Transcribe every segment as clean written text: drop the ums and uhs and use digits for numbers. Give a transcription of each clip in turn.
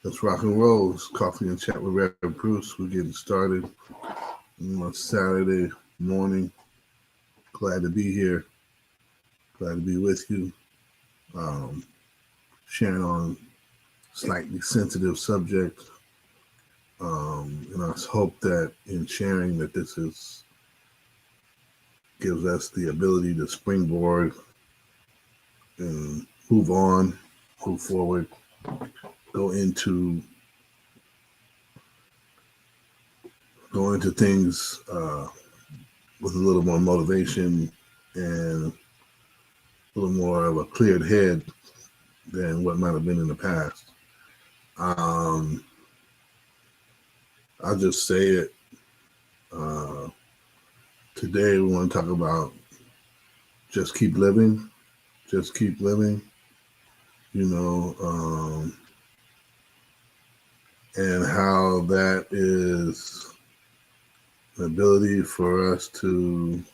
Let's rock and roll. It's Coffee and Chat with Rev Bruce. We're getting started on Saturday morning. Glad to be here. Glad to be with you. Sharing on slightly sensitive subject. And I hope that in sharing that this gives us the ability to springboard and move on, move forward, go into things with a little more motivation and a little more of a cleared head than what might have been in the past. I'll just say it. Today we want to talk about just keep living, and how that is the ability for us to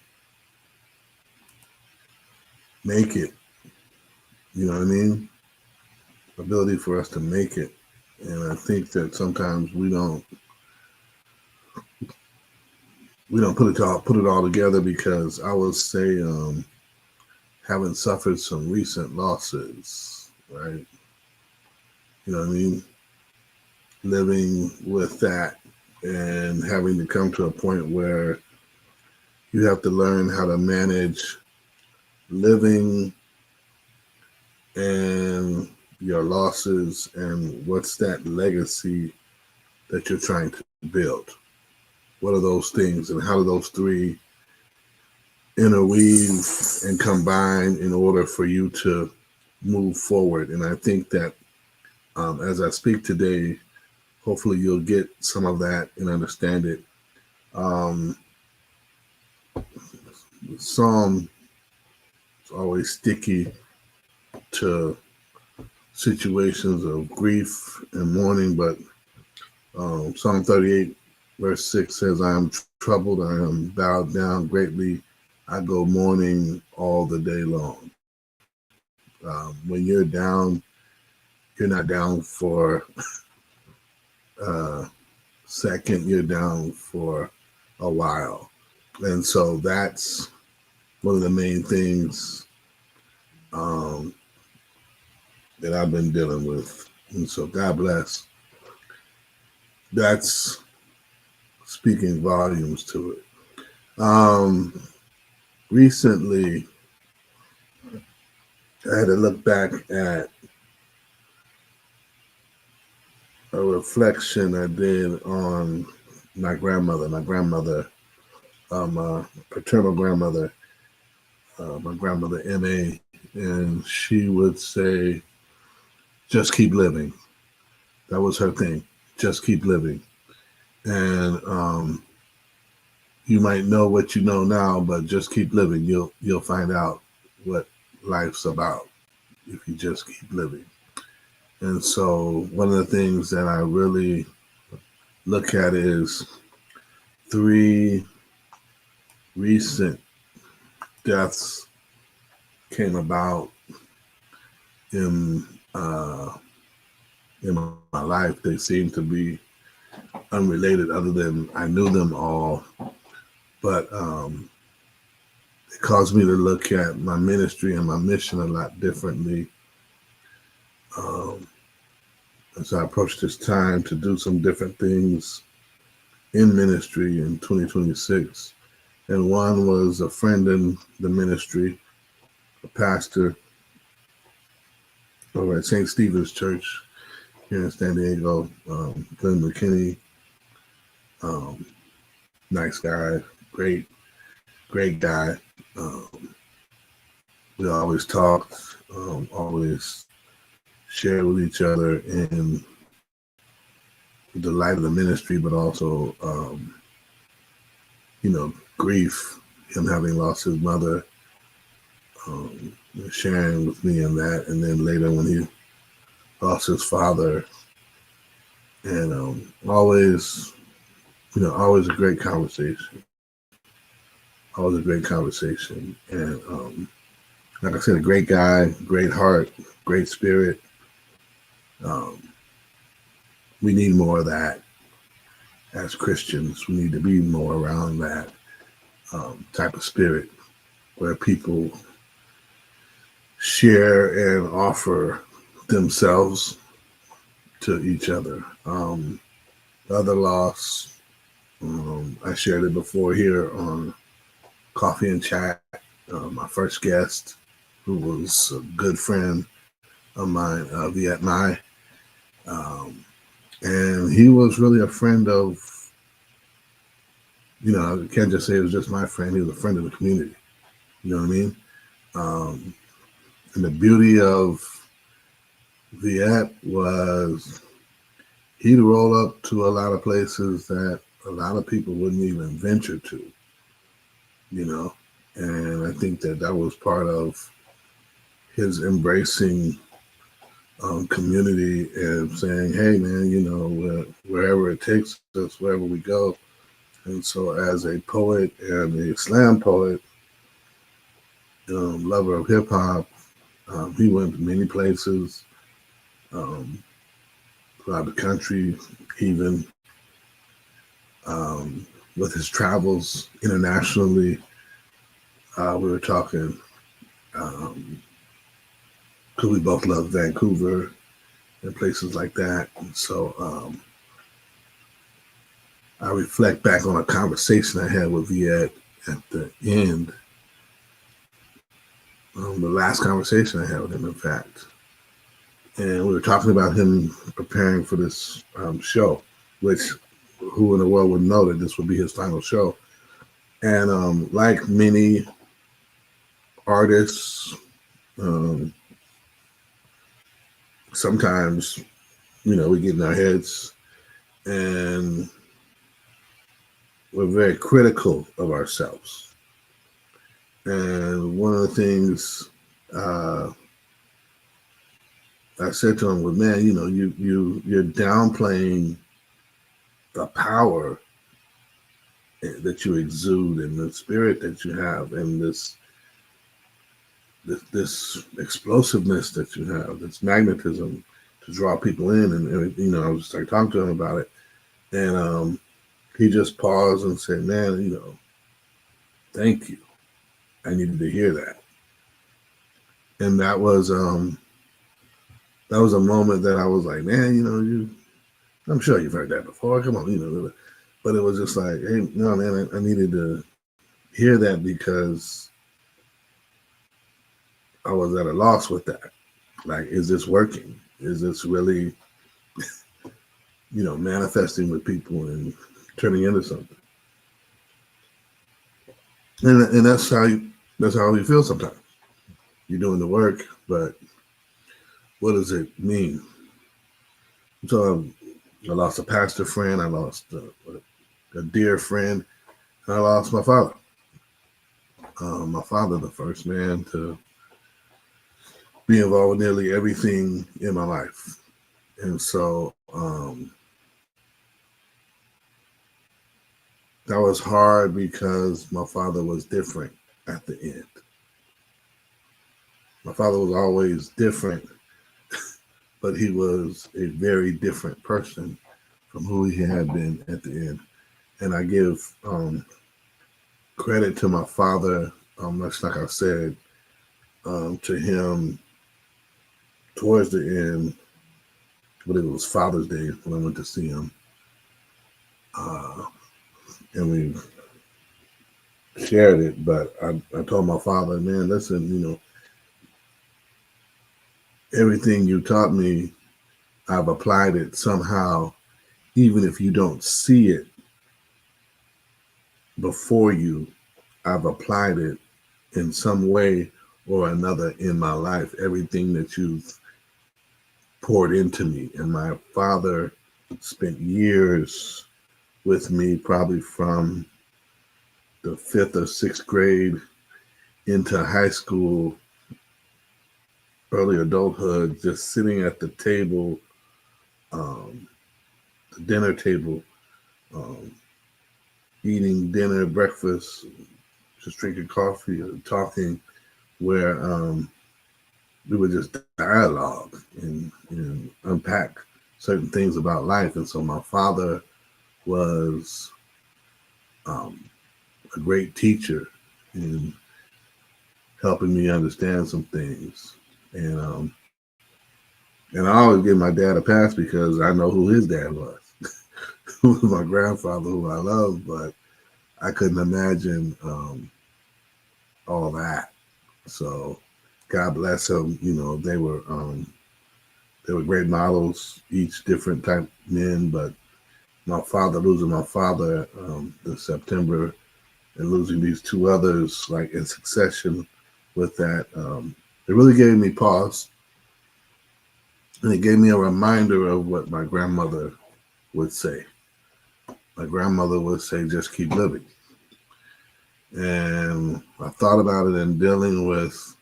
make it. You know what I mean? Ability for us to make it. And I think that sometimes we don't put it all together, because I would say having suffered some recent losses, right? You know what I mean? Living with that and having to come to a point where you have to learn how to manage living and your losses, and what's that legacy that you're trying to build. What are those things, and how do those three interweave and combine in order for you to move forward? And I think that as I speak today, hopefully you'll get some of that and understand it. The psalm is always sticky to situations of grief and mourning, but Psalm 38 verse 6 says, I am troubled, I am bowed down greatly, I go mourning all the day long. When you're down, you're not down for a second, you're down for a while. And so that's one of the main things that I've been dealing with. And so God bless. That's speaking volumes to it. Recently, I had to look back at a reflection I did on my grandmother, my paternal grandmother, my grandmother M.A., and she would say, just keep living. That was her thing. Just keep living. And you might know what you know now, but just keep living. You'll find out what life's about if you just keep living. And so one of the things that I really look at is 3 recent deaths came about in my life. They seem to be unrelated, other than I knew them all, but it caused me to look at my ministry and my mission a lot differently as I approached this time to do some different things in ministry in 2026. And one was a friend in the ministry, a pastor over at St. Stephen's Church here in San Diego, Glenn McKinney. Nice guy, great guy. We always talked, always shared with each other in the light of the ministry, but also, grief, him having lost his mother, sharing with me in that. And then later when he lost his father, and always a great conversation. Always a great conversation. And like I said, a great guy, great heart, great spirit. we need more of that as Christians. We need to be more around that type of spirit where people share and offer themselves to each other. Other loss, I shared it before here on Coffee and Chat. My first guest, who was a good friend of mine, Viet Mai, and he was really a friend of, I can't just say it was just my friend. He was a friend of the community. You know what I mean? And the beauty of Viet was he'd roll up to a lot of places that a lot of people wouldn't even venture to, and I think that was part of his embracing community and saying, hey, man, wherever it takes us, wherever we go. And so as a poet and a slam poet, lover of hip hop, he went to many places throughout the country, even with his travels internationally. We were talking because we both love Vancouver and places like that. And so I reflect back on a conversation I had with Viet at the end. The last conversation I had with him, in fact. And we were talking about him preparing for this show, which who in the world would know that this would be his final show. And like many artists, sometimes, we get in our heads and we're very critical of ourselves. And one of the things I said to him was, man, you're downplaying the power that you exude and the spirit that you have and this explosiveness that you have, this magnetism to draw people in. And I was just like talking to him about it. And he just paused and said, man, thank you. I needed to hear that. And that was a moment that I was like, man, I'm sure you've heard that before. Come on, But it was just like, hey, no, man, I needed to hear that because I was at a loss with that. Like, is this working? Is this really, manifesting with people and turning into something? And that's how we feel sometimes. You're doing the work, but what does it mean? So I lost a pastor friend. I lost a dear friend. And I lost my father. My father, the first man to be involved with nearly everything in my life. And so that was hard because my father was different at the end. My father was always different, but he was a very different person from who he had been at the end. And I give credit to my father, much like I said, to him towards the end. I believe it was Father's Day when I went to see him. And we shared it, but I told my father, man, listen, everything you taught me, I've applied it somehow, even if you don't see it before you, I've applied it in some way or another in my life, everything that you've poured into me. And my father spent years with me, probably from the 5th or 6th grade into high school, early adulthood, just sitting at the table, the dinner table, eating dinner, breakfast, just drinking coffee and talking, where we would just dialogue and unpack certain things about life. And so my father was a great teacher in helping me understand some things. And I always give my dad a pass because I know who his dad was. Who was my grandfather, who I love, but I couldn't imagine all that. So God bless them. You know, they were great models, each different type men. But losing my father this September, and losing these two others like in succession with that, it really gave me pause, and it gave me a reminder of what my grandmother would say. My grandmother would say, "Just keep living." And I thought about it in dealing with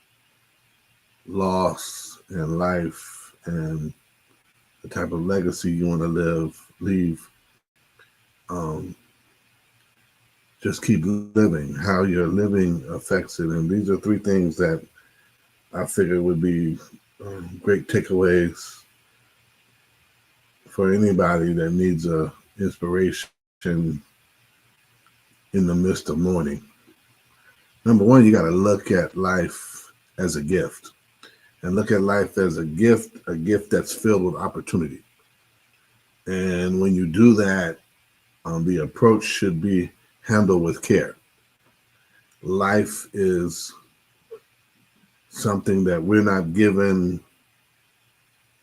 loss and life and the type of legacy you want to leave. Um, just keep living. How you're living affects it. And these are three things that I figure would be great takeaways for anybody that needs a inspiration in the midst of mourning. Number one, you got to look at life as a gift, and look at life as a gift that's filled with opportunity. And when you do that, the approach should be handled with care. Life is something that we're not given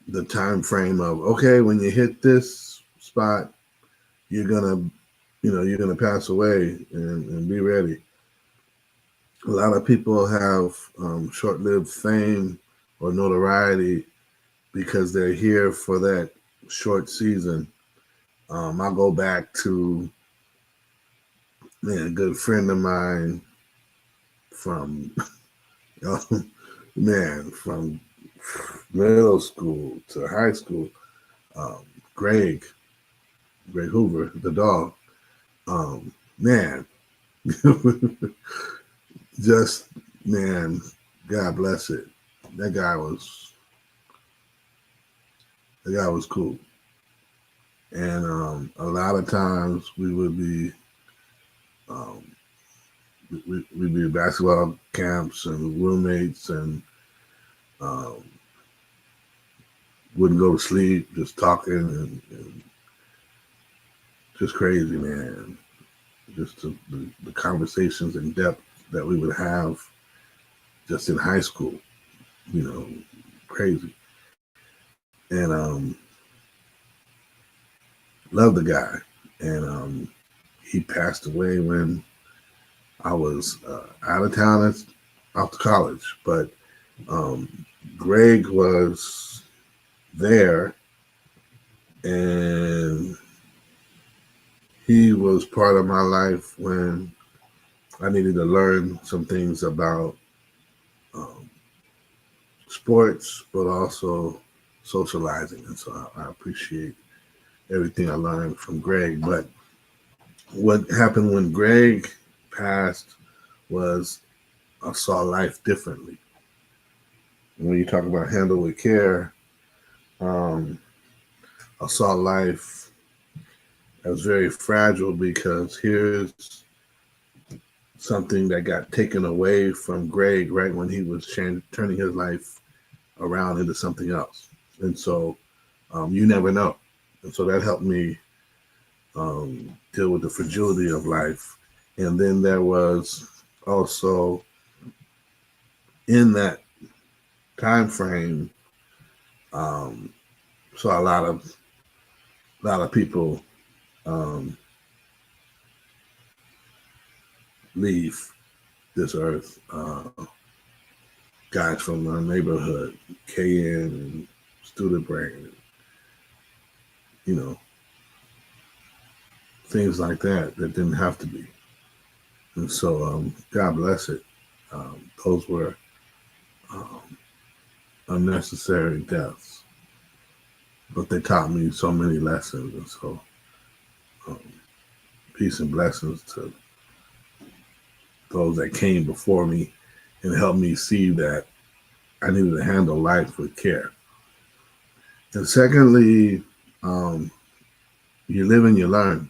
the time frame of, okay, when you hit this spot, you're gonna pass away, and be ready. A lot of people have short-lived fame or notoriety because they're here for that short season. I go back to a good friend of mine from from middle school to high school, um, Greg Hoover, the dog. Man, just man, God bless it. That guy was cool. And a lot of times we would be um, we'd be at basketball camps and roommates, and um, wouldn't go to sleep, just talking, and just crazy, man. Just the conversations in depth that we would have just in high school, crazy. And love the guy. And he passed away when I was out of town, off to college. But Greg was there, and he was part of my life when I needed to learn some things about um, sports, but also socializing. And so I appreciate everything I learned from Greg. But what happened when Greg passed was I saw life differently. When you talk about handle with care, um, I saw life as very fragile, because here's something that got taken away from Greg right when he was turning his life around into something else. And so you never know. And so that helped me deal with the fragility of life. And then there was also, in that time frame, saw a lot of people leave this earth. Guys from my neighborhood, KN and Student Brain, things like that didn't have to be. And so God bless it. Those were unnecessary deaths, but they taught me so many lessons. And so um, peace and blessings to those that came before me and helped me see that I needed to handle life with care. And secondly, Um, you live and you learn.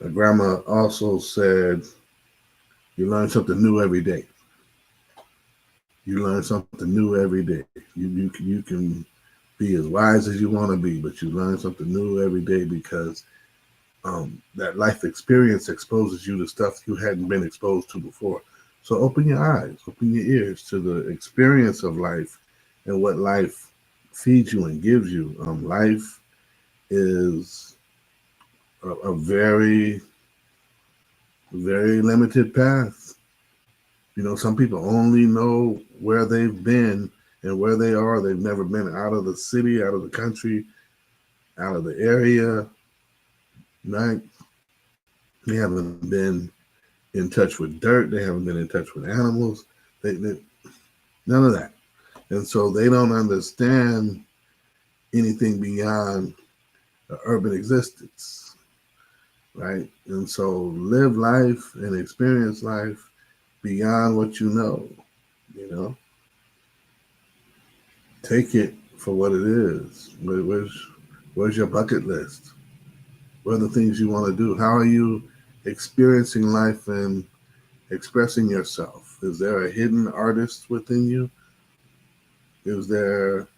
My grandma also said, you learn something new every day. You learn something new every day. You can be as wise as you want to be, but you learn something new every day because that life experience exposes you to stuff you hadn't been exposed to before. So open your eyes, open your ears to the experience of life and what life feeds you and gives you. Life is a very, very limited path. You know, some people only know where they've been and where they are. They've never been out of the city, out of the country, out of the area, right? They haven't been in touch with dirt. They haven't been in touch with animals. They none of that. And so they don't understand anything beyond urban existence, right? And so live life and experience life beyond what you know, you know. Take it for what it is. Where's your bucket list? What are the things you want to do? How are you experiencing life and expressing yourself? Is there a hidden artist within you? Is there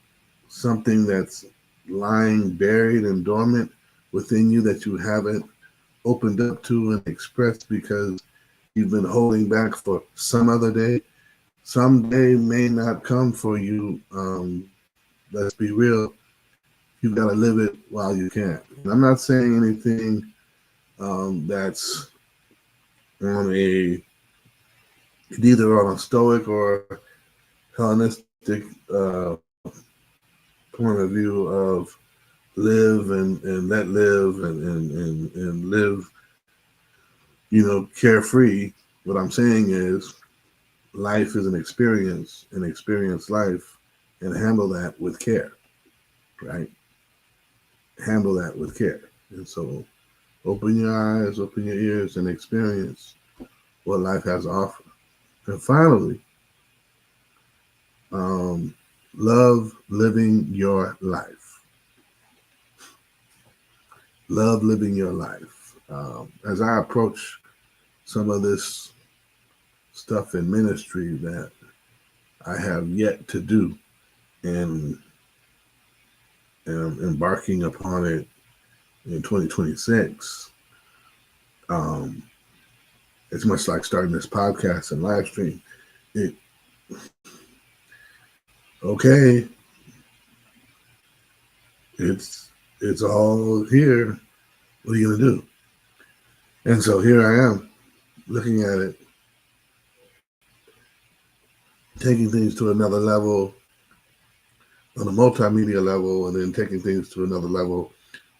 something that's lying buried and dormant within you that you haven't opened up to and expressed because you've been holding back for some other day? Some day may not come for you. Let's be real. You got to live it while you can. And I'm not saying anything that's on either on a stoic or Hellenistic point of view of live and let live and live, you know, carefree. What I'm saying is life is an experience and experience life and handle that with care, right? Handle that with care. And so open your eyes, open your ears, and experience what life has to offer. And finally, love living your life. Love living your life. As I approach some of this stuff in ministry that I have yet to do and am embarking upon it in 2026, it's much like starting this podcast and live stream. It, okay, it's all here. What are you gonna do? And so here I am, looking at it, taking things to another level on a multimedia level, and then taking things to another level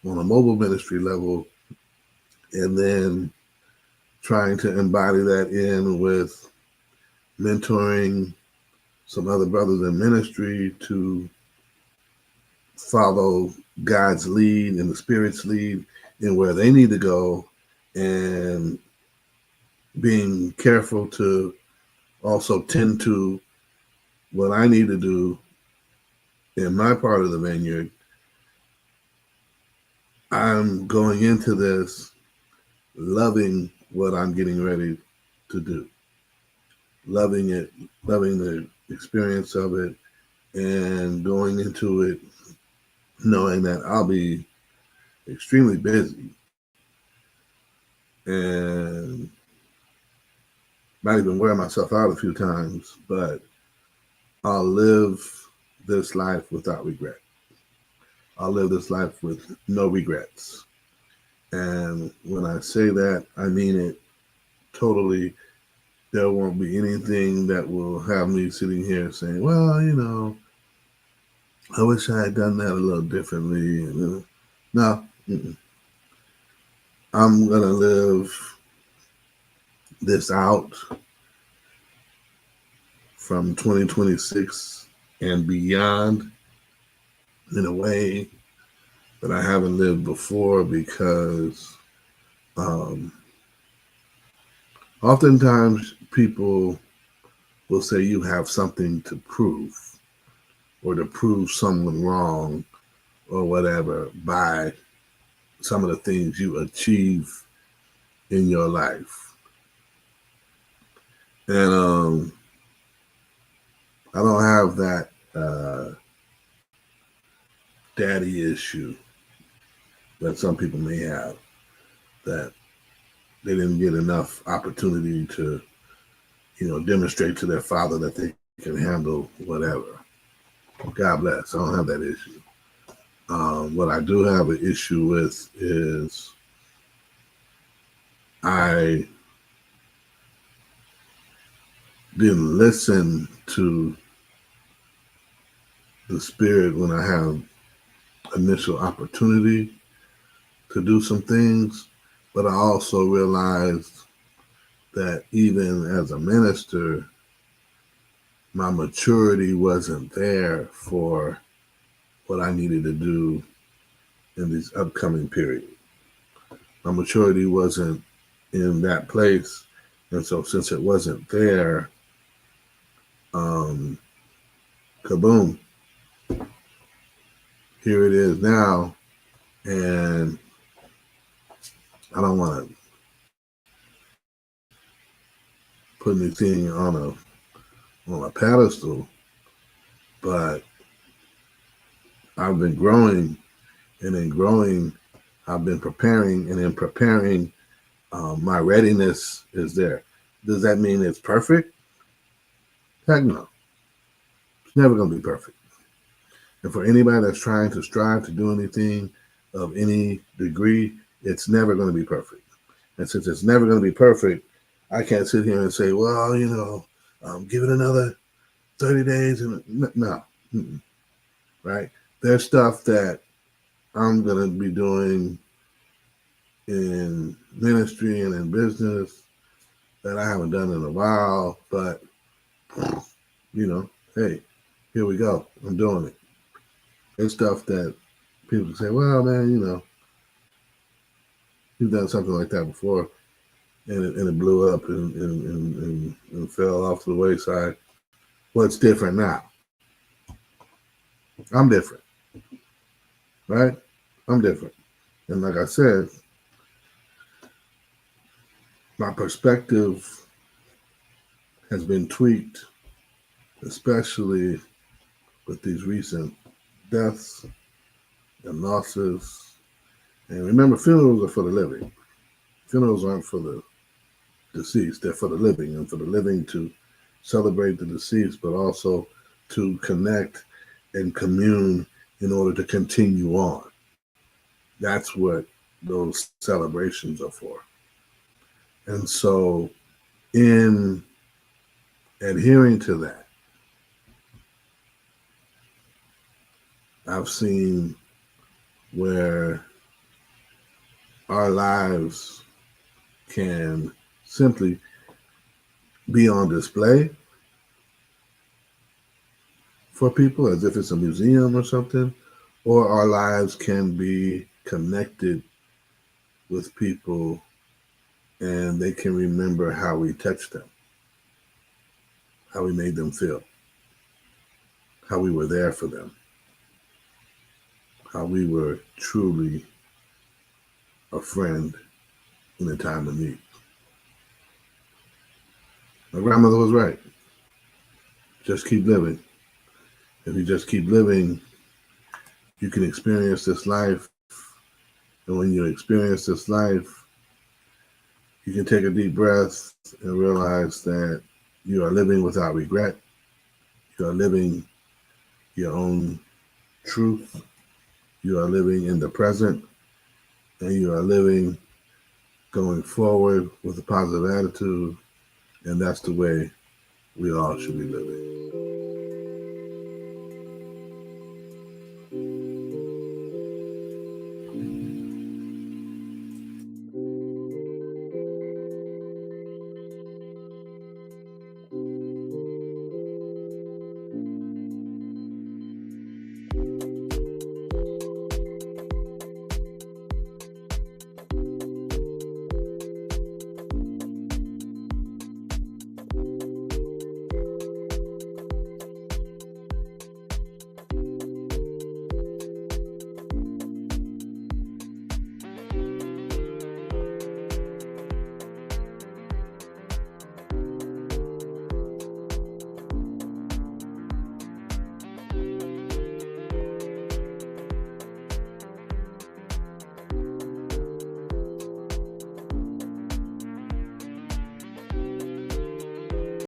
on a mobile ministry level, and then trying to embody that in with mentoring some other brothers in ministry to follow God's lead and the Spirit's lead in where they need to go, and being careful to also tend to what I need to do in my part of the vineyard. I'm going into this loving what I'm getting ready to do, loving it, loving the experience of it, and going into it knowing that I'll be extremely busy and might even wear myself out a few times, but I'll live this life without regret. I'll live this life with no regrets. And when I say that, I mean it totally. There won't be anything that will have me sitting here saying, well, you know, I wish I had done that a little differently. No, I'm going to live this out from 2026 and beyond in a way that I haven't lived before, because oftentimes people will say you have something to prove, or to prove someone wrong, or whatever by some of the things you achieve in your life. And I don't have that daddy issue that some people may have, that they didn't get enough opportunity to, demonstrate to their father that they can handle whatever. God bless. I don't have that issue. What I do have an issue with is I didn't listen to the Spirit when I had initial opportunity to do some things, but I also realized that even as a minister, my maturity wasn't there for what I needed to do in this upcoming period. My maturity wasn't in that place. And so since it wasn't there, kaboom, here it is now. And I don't want to put anything on a pedestal, but I've been growing, and in growing, I've been preparing, and in preparing, my readiness is there. Does that mean it's perfect? Heck no. It's never going to be perfect. And for anybody that's trying to strive to do anything of any degree, it's never going to be perfect. And since it's never going to be perfect, I can't sit here and say, well, give it another 30 days. And no. Right? There's stuff that I'm going to be doing in ministry and in business that I haven't done in a while, but, hey, here we go. I'm doing it. It's stuff that people say, well, man, you've done something like that before, and it blew up and fell off the wayside. What's different now? I'm different, right? I'm different. And like I said, my perspective has been tweaked, especially with these recent deaths and losses. And remember, funerals are for the living. Funerals aren't for the deceased. They're for the living, and for the living to celebrate the deceased, but also to connect and commune in order to continue on. That's what those celebrations are for. And so in adhering to that, I've seen where our lives can simply be on display for people as if it's a museum or something, or our lives can be connected with people and they can remember how we touched them, how we made them feel, how we were there for them, how we were truly a friend in a time of need. My grandmother was right. Just keep living. If you just keep living, you can experience this life. And when you experience this life, you can take a deep breath and realize that you are living without regret. You are living your own truth. You are living in the present. And you are living going forward with a positive attitude. And that's the way we all should be living.